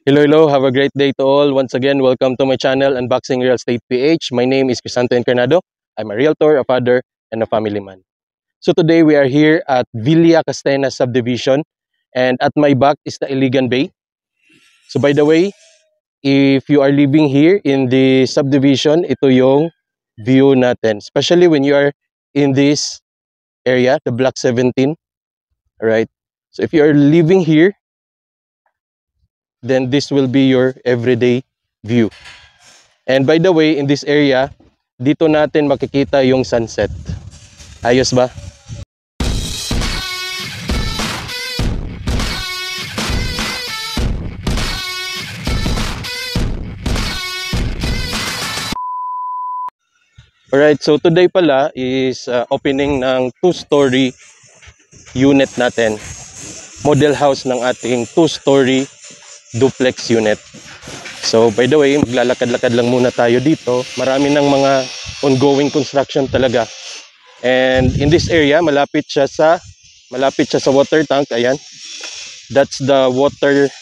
Hello, have a great day to all. Once again, welcome to my channel, Unboxing Real Estate PH. My name is Crisanto Encarnado. I'm a realtor, a father, and a family man. So today we are here at Villa Castena subdivision, and at my back is the Iligan Bay. So by the way, if you are living here in the subdivision, ito yung view natin. Especially when you are in this area, the Block 17. Alright? So if you are living here, then this will be your everyday view. And by the way, in this area, dito natin makikita yung sunset. Ayos ba? Alright, so today pala is opening ng 2-story unit natin. Model house ng ating 2-story duplex unit. So by the way, maglalakad-lakad lang muna tayo dito. Marami ng mga ongoing construction talaga. And in this area, malapit siya sa water tank. Ayan. That's the water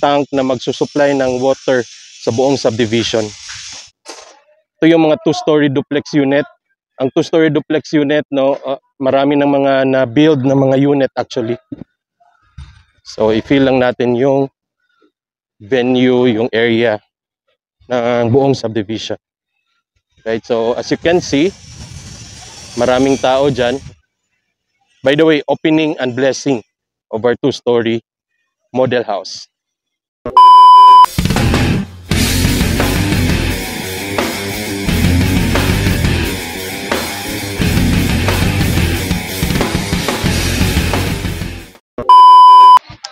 tank na magsusupply ng water sa buong subdivision. Ito yung mga 2-story duplex unit. Ang 2-story duplex unit, no, marami ng mga na-build na mga unit actually. So i-feel lang natin yung venue, yung area ng buong subdivision. Right, so as you can see, maraming tao dyan. By the way, opening and blessing of our 2-story model house.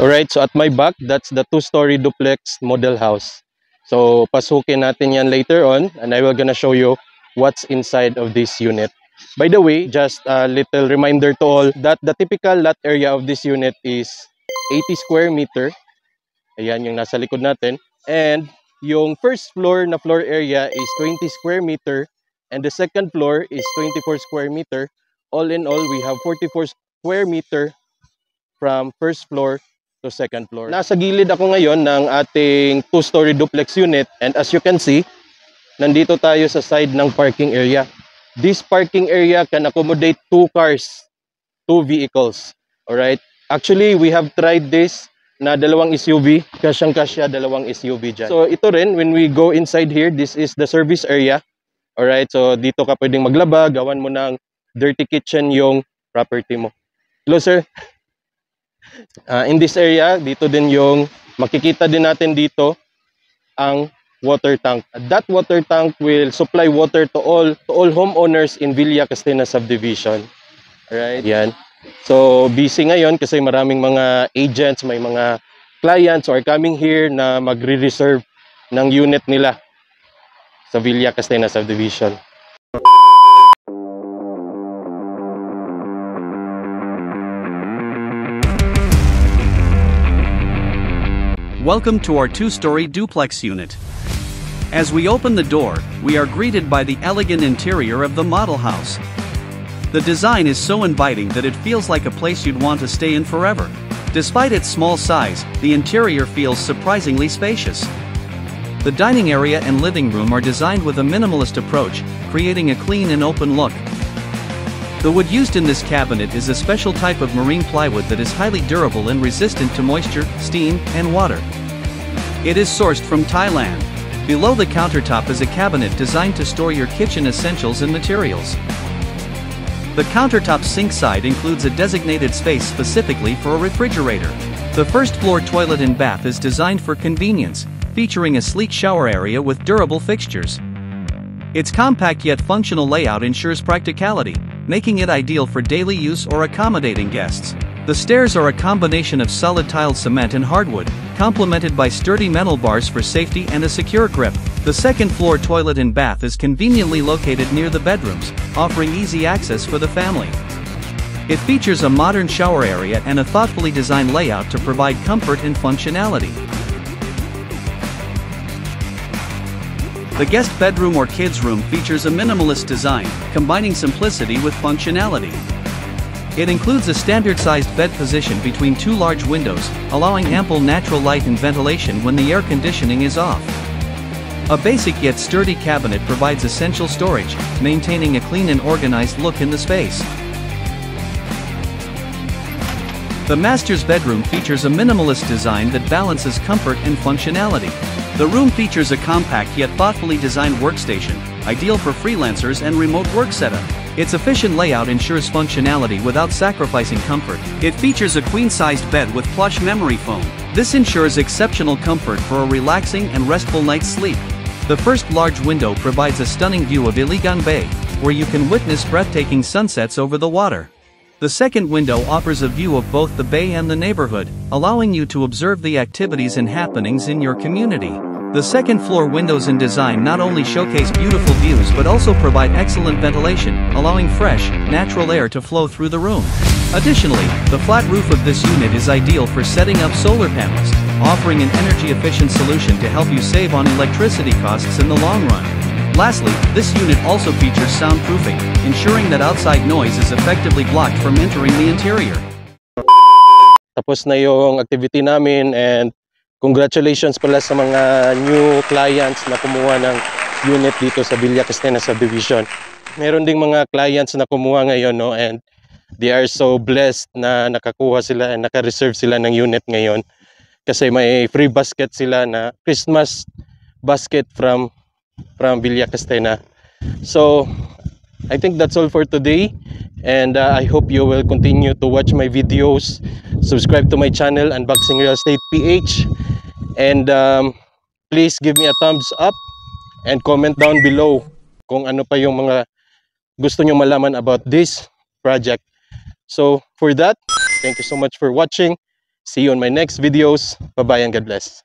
Alright, so at my back, that's the 2-story duplex model house. So pasukin natin yan later on, and I will gonna show you what's inside of this unit. By the way, just a little reminder to all that the typical lot area of this unit is 80 square meter. Ayan yung nasa likod natin. And yung first floor na floor area is 20 square meter, and the second floor is 24 square meter. All in all, we have 44 square meter from first floor to second floor. Nasa gilid ako ngayon ng ating 2-story duplex unit, and as you can see, nandito tayo sa side ng parking area. This parking area can accommodate 2 cars, 2 vehicles. Alright? Actually, we have tried this na dalawang SUV, kasyang-kasya dalawang SUV dyan. So ito rin, when we go inside here, this is the service area. Alright? So dito ka pwedeng maglaba, gawan mo ng dirty kitchen yung property mo. Hello sir. In this area, dito din yung makikita din natin dito ang water tank. That water tank will supply water to all homeowners in Villa Castena subdivision. Alright, yan. So busy ngayon kasi maraming mga agents, may mga clients who are coming here na magre-reserve ng unit nila sa Villa Castena subdivision. Welcome to our 2-story duplex unit. As we open the door, we are greeted by the elegant interior of the model house. The design is so inviting that it feels like a place you'd want to stay in forever. Despite its small size, the interior feels surprisingly spacious. The dining area and living room are designed with a minimalist approach, creating a clean and open look. The wood used in this cabinet is a special type of marine plywood that is highly durable and resistant to moisture, steam, and water. It is sourced from Thailand. Below the countertop is a cabinet designed to store your kitchen essentials and materials. The countertop sink side includes a designated space specifically for a refrigerator. The first floor toilet and bath is designed for convenience, featuring a sleek shower area with durable fixtures. Its compact yet functional layout ensures practicality, making it ideal for daily use or accommodating guests. The stairs are a combination of solid tiled cement and hardwood, complemented by sturdy metal bars for safety and a secure grip. The second floor toilet and bath is conveniently located near the bedrooms, offering easy access for the family. It features a modern shower area and a thoughtfully designed layout to provide comfort and functionality. The guest bedroom or kids' room features a minimalist design, combining simplicity with functionality. It includes a standard-sized bed position between two large windows, allowing ample natural light and ventilation when the air conditioning is off. A basic yet sturdy cabinet provides essential storage, maintaining a clean and organized look in the space. The master's bedroom features a minimalist design that balances comfort and functionality. The room features a compact yet thoughtfully designed workstation, ideal for freelancers and remote work setup. Its efficient layout ensures functionality without sacrificing comfort. It features a queen-sized bed with plush memory foam. This ensures exceptional comfort for a relaxing and restful night's sleep. The first large window provides a stunning view of Iligan Bay, where you can witness breathtaking sunsets over the water. The second window offers a view of both the bay and the neighborhood, allowing you to observe the activities and happenings in your community. The second floor windows and design not only showcase beautiful views but also provide excellent ventilation, allowing fresh, natural air to flow through the room. Additionally, the flat roof of this unit is ideal for setting up solar panels, offering an energy-efficient solution to help you save on electricity costs in the long run. Lastly, this unit also features soundproofing, ensuring that outside noise is effectively blocked from entering the interior. Tapos na yung activity namin, and congratulations pala sa mga new clients na kumuha ng unit dito sa Villa Castena Subdivision. Meron ding mga clients na kumuha ngayon, no, and they are so blessed na nakakuha sila and naka-reserve sila ng unit ngayon kasi may free basket sila na Christmas basket from Villa Castena. So I think that's all for today, and I hope you will continue to watch my videos, subscribe to my channel Unboxing Real Estate PH, and please give me a thumbs up and comment down below kung ano pa yung mga gusto nyo malaman about this project. So for that, thank you so much for watching. See you on my next videos. Bye bye and God bless.